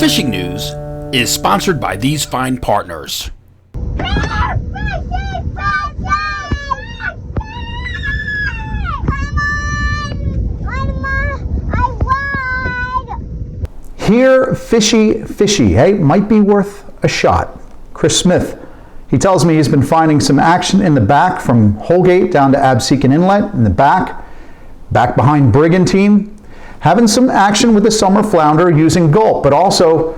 fishing news is sponsored by these fine partners. Here, fishy, hey, might be worth a shot. Chris Smith, he tells me he's been finding some action in the back from Holgate down to Absecon Inlet in the back behind Brigantine. Having some action with the summer flounder using gulp, but also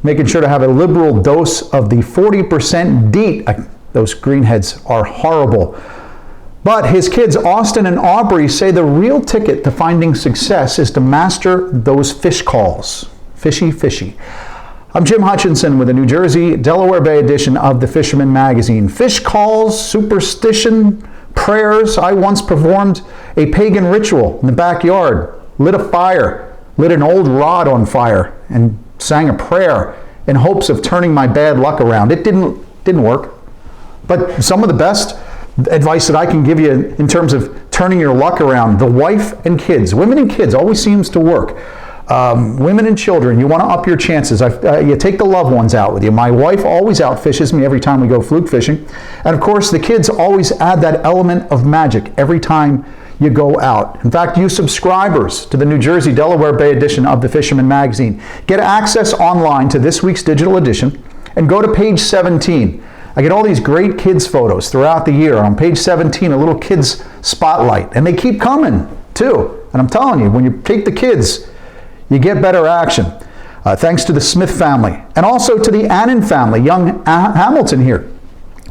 making sure to have a liberal dose of the 40% DEET. Those greenheads are horrible. But his kids, Austin and Aubrey, say the real ticket to finding success is to master those fish calls. Fishy. I'm Jim Hutchinson with the New Jersey, Delaware Bay edition of the Fisherman magazine. Fish calls, superstition, prayers. I once performed a pagan ritual in the backyard, lit a fire, lit an old rod on fire, and sang a prayer in hopes of turning my bad luck around. It didn't work. But some of the best advice that I can give you in terms of turning your luck around, the wife and kids, women and kids always seems to work. Women and children, you want to up your chances. You take the loved ones out with you. My wife always outfishes me every time we go fluke fishing. And of course, the kids always add that element of magic every time you go out. In fact, you subscribers to the New Jersey, Delaware Bay edition of the Fisherman magazine get access online to this week's digital edition and go to page 17. I get all these great kids photos throughout the year. On page 17, a little kids spotlight, and they keep coming too. And I'm telling you, when you take the kids, you get better action. Thanks to the Smith family and also to the Annan family. Young Hamilton here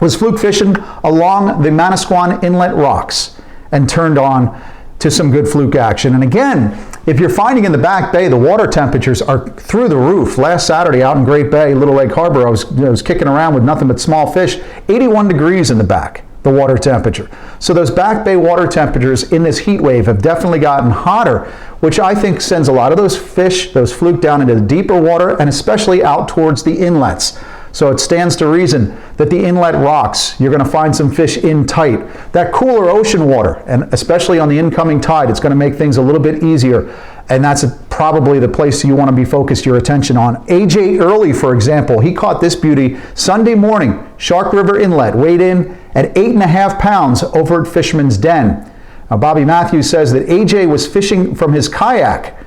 was fluke fishing along the Manasquan Inlet rocks and turned on to some good fluke action. And again, if you're finding in the back bay, the water temperatures are through the roof. Last Saturday out in Great Bay, Little Lake Harbor, I was kicking around with nothing but small fish. 81 degrees in the back, the water temperature. So those back bay water temperatures in this heat wave have definitely gotten hotter, which I think sends a lot of those fish, those fluke, down into the deeper water and especially out towards the inlets. So it stands to reason that the inlet rocks, you're going to find some fish in tight. That cooler ocean water, and especially on the incoming tide, it's going to make things a little bit easier. And that's probably the place you want to be focused your attention on. AJ Early, for example, he caught this beauty Sunday morning, Shark River Inlet, weighed in at 8.5 pounds over at Fisherman's Den. Now, Bobby Matthews says that AJ was fishing from his kayak.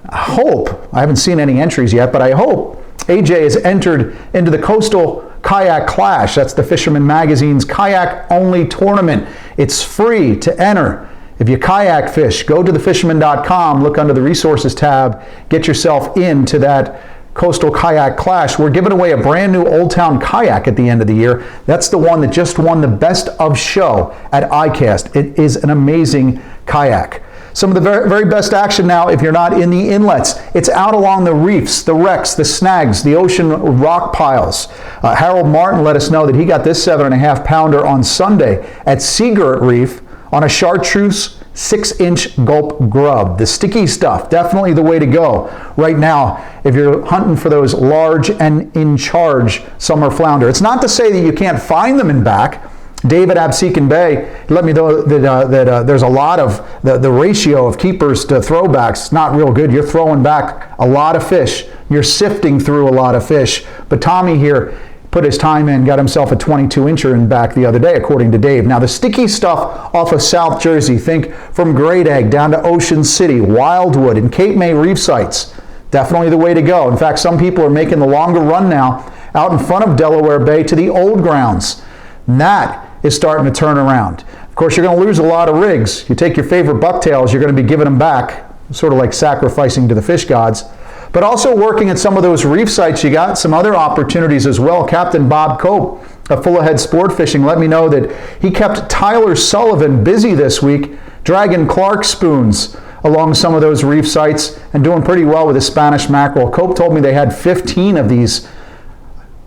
I haven't seen any entries yet, but I hope AJ has entered into the Coastal Kayak Clash. That's the Fisherman magazine's kayak-only tournament. It's free to enter. If you kayak fish, go to thefisherman.com, look under the resources tab, get yourself into that Coastal Kayak Clash. We're giving away a brand new Old Town kayak at the end of the year. That's the one that just won the Best of Show at ICAST. It is an amazing kayak. Some of the very, very best action now, if you're not in the inlets, it's out along the reefs, the wrecks, the snags, the ocean rock piles. Harold Martin let us know that he got this 7.5 pounder on Sunday at Seagirt Reef on a chartreuse 6-inch gulp grub. The sticky stuff, definitely the way to go right now if you're hunting for those large and in charge summer flounder. It's not to say that you can't find them in back. Dave at Absecon Bay let me know that there's a lot of the ratio of keepers to throwbacks not real good. You're throwing back a lot of fish. You're sifting through a lot of fish. But Tommy here put his time in, got himself a 22-incher in back the other day, according to Dave. Now the sticky stuff off of South Jersey, think from Great Egg down to Ocean City, Wildwood, and Cape May reef sites, definitely the way to go. In fact, some people are making the longer run now out in front of Delaware Bay to the old grounds. And that is starting to turn around. Of course, you're going to lose a lot of rigs. You take your favorite bucktails, you're going to be giving them back, sort of like sacrificing to the fish gods. But also working at some of those reef sites, you got some other opportunities as well. Captain Bob Cope of Full Ahead Sport Fishing let me know that he kept Tyler Sullivan busy this week, dragging Clark spoons along some of those reef sites and doing pretty well with the Spanish mackerel. Cope told me they had 15 of these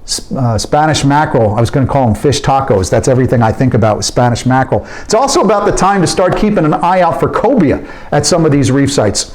Spanish mackerel. I was going to call them fish tacos. That's everything I think about with Spanish mackerel. It's also about the time to start keeping an eye out for cobia at some of these reef sites.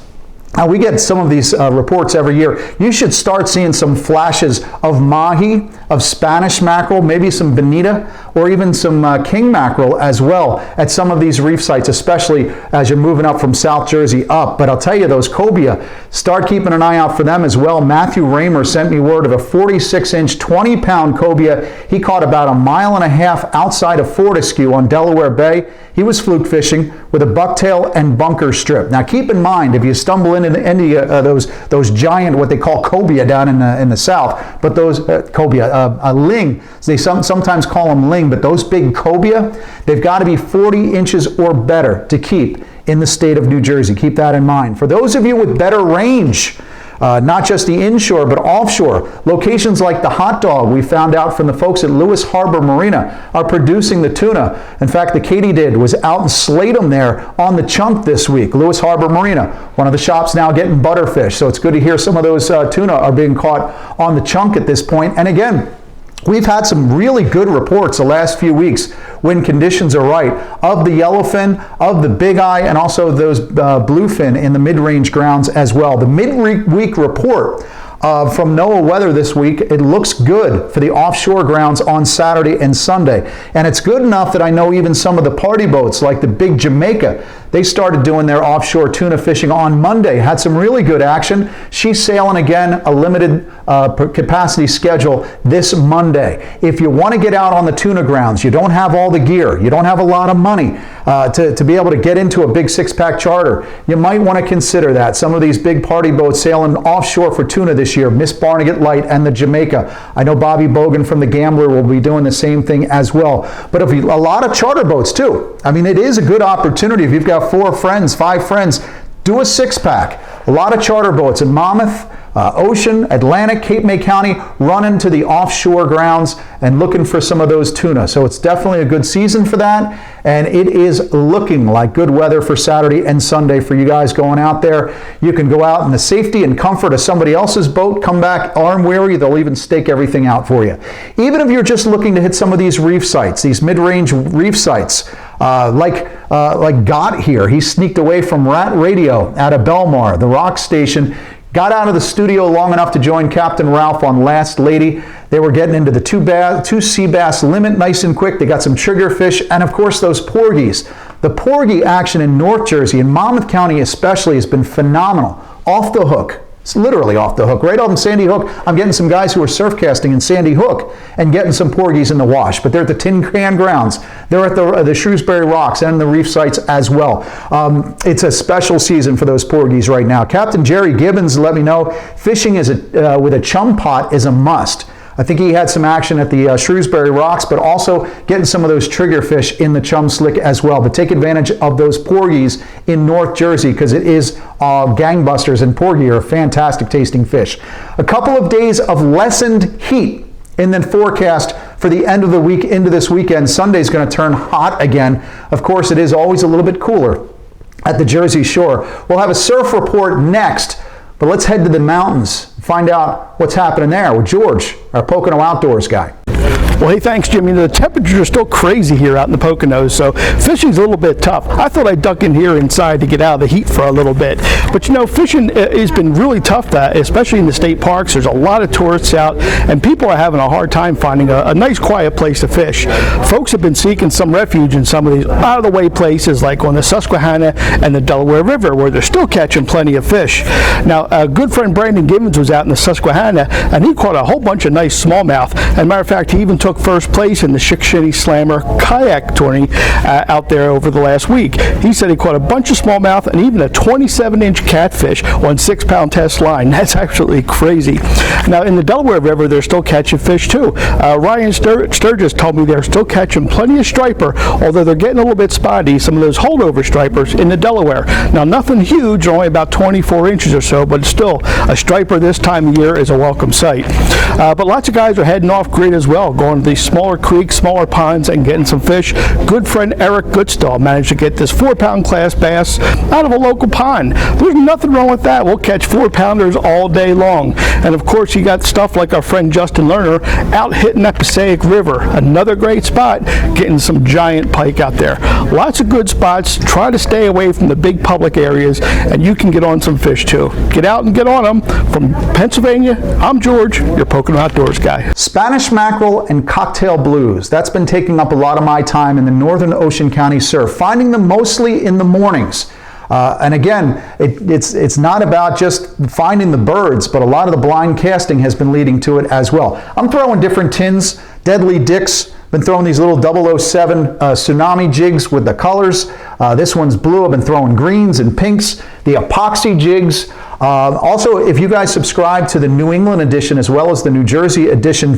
Now, we get some of these reports every year. You should start seeing some flashes of mahi, of Spanish mackerel, maybe some bonito, or even some king mackerel as well at some of these reef sites, especially as you're moving up from South Jersey up. But I'll tell you, those cobia, start keeping an eye out for them as well. Matthew Raymer sent me word of a 46-inch, 20-pound cobia. He caught about 1.5 miles outside of Fortescue on Delaware Bay. He was fluke fishing with a bucktail and bunker strip. Now, keep in mind, if you stumble into any those giant, what they call cobia down in the south, but those cobia, ling, they sometimes call them ling, but those big cobia, they've got to be 40 inches or better to keep in the state of New Jersey. Keep that in mind. For those of you with better range, not just the inshore, but offshore. Locations like the Hot Dog, we found out from the folks at Lewis Harbor Marina, are producing the tuna. In fact, the Katydid was out in Slatem there on the chunk this week. Lewis Harbor Marina, one of the shops now getting butterfish. So it's good to hear some of those tuna are being caught on the chunk at this point. And again, we've had some really good reports the last few weeks when conditions are right of the yellowfin, of the big eye, and also those bluefin in the mid-range grounds as well. The midweek report from NOAA Weather this week, it looks good for the offshore grounds on Saturday and Sunday. And it's good enough that I know even some of the party boats like the Big Jamaica, they started doing their offshore tuna fishing on Monday. Had some really good action. She's sailing again, a limited capacity schedule this Monday. If you want to get out on the tuna grounds, you don't have all the gear, you don't have a lot of money to be able to get into a big six-pack charter, you might want to consider that. Some of these big party boats sailing offshore for tuna this year, Miss Barnegat Light and the Jamaica. I know Bobby Bogan from the Gambler will be doing the same thing as well. But a lot of charter boats too. I mean, it is a good opportunity. If you've got 4 friends, 5 friends, do a 6-pack. A lot of charter boats in Monmouth, Ocean, Atlantic, Cape May County, running to the offshore grounds and looking for some of those tuna. So it's definitely a good season for that, and it is looking like good weather for Saturday and Sunday for you guys going out there. You can go out in the safety and comfort of somebody else's boat, come back arm weary, they'll even stake everything out for you. Even if you're just looking to hit some of these reef sites, these mid-range reef sites, like Gott here, he sneaked away from Rat Radio out of Belmar, the rock station, got out of the studio long enough to join Captain Ralph on Last Lady. They were getting into the two sea bass limit nice and quick. They got some triggerfish and, of course, those porgies. The porgy action in North Jersey, in Monmouth County especially, has been phenomenal. Off the hook. It's literally off the hook. Right on Sandy Hook, I'm getting some guys who are surf casting in Sandy Hook and getting some porgies in the wash. But they're at the Tin Can grounds. They're at the Shrewsbury Rocks and the reef sites as well. It's a special season for those porgies right now. Captain Jerry Gibbons let me know fishing with a chum pot is a must. I think he had some action at the Shrewsbury Rocks, but also getting some of those triggerfish in the chum slick as well. But take advantage of those porgies in North Jersey because it is gangbusters, and porgy are fantastic tasting fish. A couple of days of lessened heat in the forecast for the end of the week into this weekend. Sunday's going to turn hot again. Of course, it is always a little bit cooler at the Jersey Shore. We'll have a surf report next, but let's head to the mountains, find out what's happening there with George, our Pocono Outdoors guy. Well, hey, thanks, Jimmy. The temperatures are still crazy here out in the Poconos, so fishing's a little bit tough. I thought I'd duck in here inside to get out of the heat for a little bit. But, you know, fishing has been really tough, especially in the state parks. There's a lot of tourists out, and people are having a hard time finding a nice, quiet place to fish. Folks have been seeking some refuge in some of these out-of-the-way places, like on the Susquehanna and the Delaware River, where they're still catching plenty of fish. Now, a good friend Brandon Gibbons was out in the Susquehanna, and he caught a whole bunch of nice smallmouth. As a matter of fact, he even took first place in the Sheepshead Slammer kayak tourney out there over the last week. He said he caught a bunch of smallmouth and even a 27-inch catfish on 6-pound test line. That's absolutely crazy. Now, in the Delaware River, they're still catching fish too. Ryan Sturgis told me they're still catching plenty of striper, although they're getting a little bit spotty, some of those holdover stripers in the Delaware. Now, nothing huge, only about 24 inches or so, but still, a striper this time of year is a welcome sight. But lots of guys are heading off grid as well, going one of these smaller creeks, smaller ponds, and getting some fish. Good friend Eric Goodstall managed to get this 4-pound class bass out of a local pond. There's nothing wrong with that. We'll catch 4-pounders all day long. And of course, you got stuff like our friend Justin Lerner out hitting that Passaic River. Another great spot, getting some giant pike out there. Lots of good spots. Try to stay away from the big public areas, and you can get on some fish too. Get out and get on them. From Pennsylvania, I'm George, your Pocono Outdoors guy. Spanish mackerel and cocktail blues. That's been taking up a lot of my time in the northern Ocean County surf, finding them mostly in the mornings. And again, it's not about just finding the birds, but a lot of the blind casting has been leading to it as well. I'm throwing different tins, Deadly Dicks, been throwing these little 007 tsunami jigs with the colors. This one's blue. I've been throwing greens and pinks, the epoxy jigs. Also, if you guys subscribe to the New England edition as well as the New Jersey edition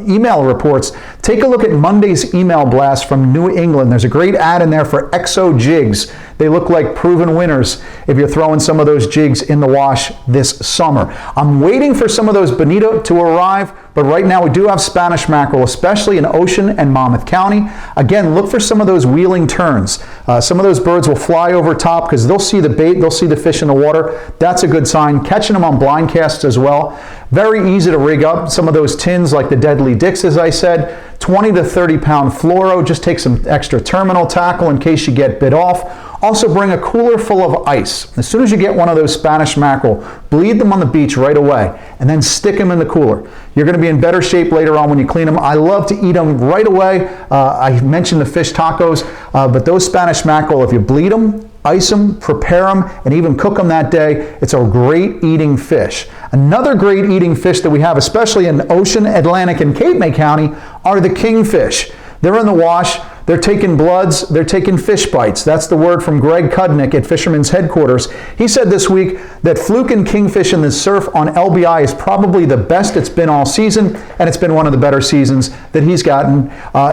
email reports, take a look at Monday's email blast from New England. There's a great ad in there for EXO jigs. They look like proven winners if you're throwing some of those jigs in the wash this summer. I'm waiting for some of those bonito to arrive, but right now we do have Spanish mackerel, especially in Ocean and Monmouth County. Again, look for some of those wheeling turns. Some of those birds will fly over top because they'll see the bait, they'll see the fish in the water. That's a good sign. Catching them on blind casts as well. Very easy to rig up some of those tins like the Deadly Dicks, as I said. 20 to 30 pound fluoro. Just take some extra terminal tackle in case you get bit off. Also bring a cooler full of ice. As soon as you get one of those Spanish mackerel, bleed them on the beach right away and then stick them in the cooler. You're going to be in better shape later on when you clean them. I love to eat them right away. I mentioned the fish tacos, but those Spanish mackerel, if you bleed them, ice them, prepare them, and even cook them that day, it's a great eating fish. Another great eating fish that we have, especially in Ocean, Atlantic, and Cape May County, are the kingfish. They're in the wash. They're taking bloods, they're taking fish bites. That's the word from Greg Kudnick at Fisherman's headquarters. He said this week that fluke and kingfish in the surf on LBI is probably the best it's been all season, and it's been one of the better seasons that he's gotten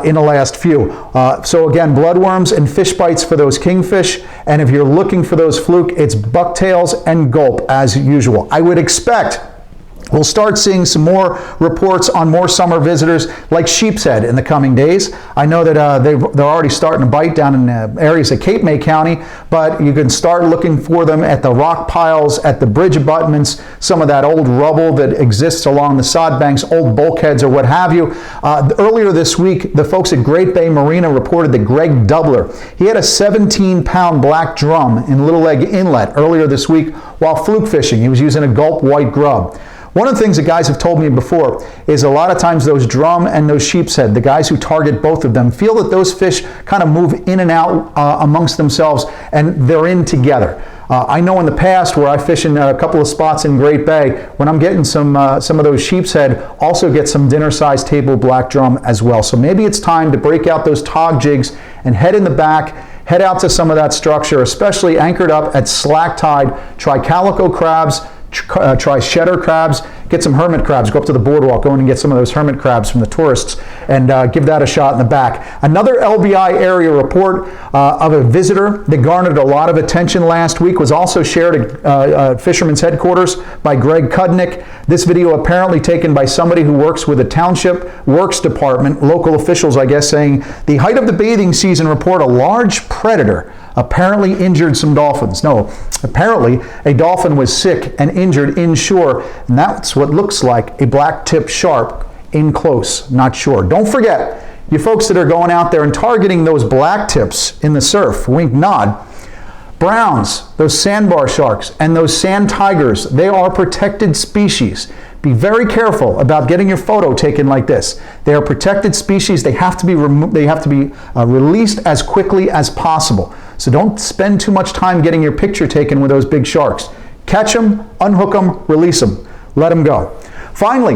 in the last few. So again, bloodworms and fish bites for those kingfish, and if you're looking for those fluke, it's bucktails and gulp as usual. I would expect we'll start seeing some more reports on more summer visitors like Sheepshead in the coming days. I know that they're already starting to bite down in areas of Cape May County, but you can start looking for them at the rock piles, at the bridge abutments, some of that old rubble that exists along the sod banks, old bulkheads or what have you. Earlier this week, the folks at Great Bay Marina reported that Greg Doubler, he had a 17-pound black drum in Little Leg Inlet earlier this week while fluke fishing. He was using a gulp white grub. One of the things that guys have told me before is a lot of times those drum and those sheepshead, the guys who target both of them, feel that those fish kind of move in and out amongst themselves and they're in together. I know in the past where I fish in a couple of spots in Great Bay, when I'm getting some of those sheepshead, also get some dinner-sized table black drum as well. So maybe it's time to break out those tog jigs and head in the back, head out to some of that structure, especially anchored up at slack tide. Try calico crabs, try cheddar crabs, get some hermit crabs, go up to the boardwalk, go in and get some of those hermit crabs from the tourists, and give that a shot in the back. Another LBI area report of a visitor that garnered a lot of attention last week was also shared at Fisherman's headquarters by Greg Kudnick. This video apparently taken by somebody who works with the Township Works Department, local officials I guess, saying the height of the bathing season report a large predator apparently injured some dolphins. No, apparently a dolphin was sick and injured inshore, and that's what looks like a black-tipped shark in close, not shore. Don't forget, you folks that are going out there and targeting those black tips in the surf, wink, nod, browns, those sandbar sharks, and those sand tigers, they are protected species. Be very careful about getting your photo taken like this. They are protected species. They have to be released as quickly as possible. So don't spend too much time getting your picture taken with those big sharks. Catch them, unhook them, release them, let them go. Finally,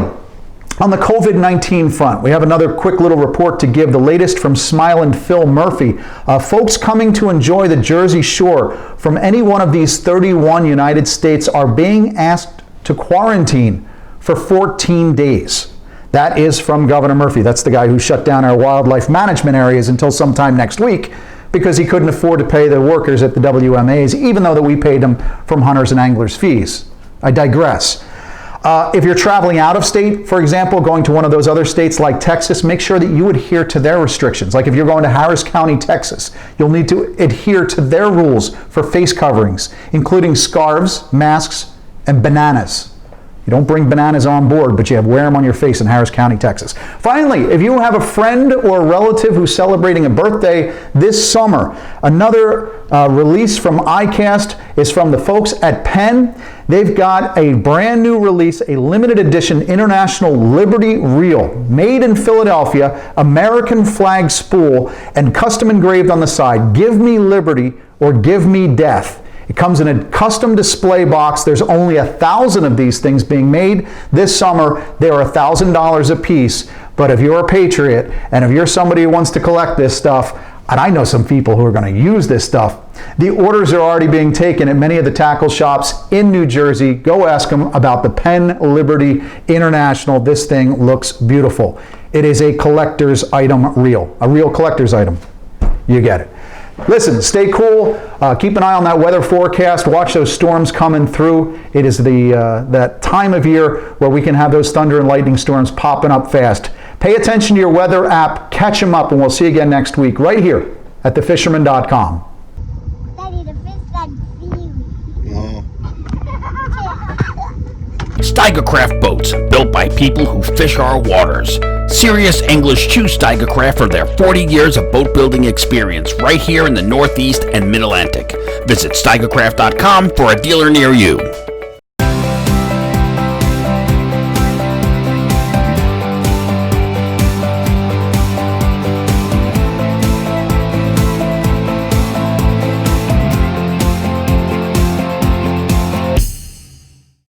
on the COVID-19 front, we have another quick little report to give, the latest from Smile and Phil Murphy. Folks coming to enjoy the Jersey Shore from any one of these 31 United States are being asked to quarantine for 14 days. That is from Governor Murphy. That's the guy who shut down our wildlife management areas until sometime next week because he couldn't afford to pay the workers at the WMAs, even though that we paid them from hunters and anglers' fees. I digress. If you're traveling out of state, for example, going to one of those other states like Texas, make sure that you adhere to their restrictions. Like if you're going to Harris County, Texas, you'll need to adhere to their rules for face coverings, including scarves, masks, and bananas. You don't bring bananas on board, but you wear them on your face in Harris County, Texas. Finally, if you have a friend or a relative who's celebrating a birthday this summer, another release from iCast is from the folks at Penn. They've got a brand new release, a limited edition International Liberty Reel, made in Philadelphia, American flag spool, and custom engraved on the side. Give me liberty or give me death. It comes in a custom display box. There's only 1,000 of these things being made. This summer, they are $1,000 a piece. But if you're a patriot and if you're somebody who wants to collect this stuff, and I know some people who are going to use this stuff, the orders are already being taken at many of the tackle shops in New Jersey. Go ask them about the Penn Liberty International. This thing looks beautiful. It is a collector's item reel, a real collector's item. You get it. Listen, stay cool. Keep an eye on that weather forecast. Watch those storms coming through. It is that time of year where we can have those thunder and lightning storms popping up fast. Pay attention to your weather app. Catch them up, and we'll see you again next week right here at thefisherman.com. Daddy, the fish like seaweed. Steigercraft boats, built by people who fish our waters. Serious anglers choose Steigercraft for their 40 years of boat building experience right here in the Northeast and Mid-Atlantic. Visit steigercraft.com for a dealer near you.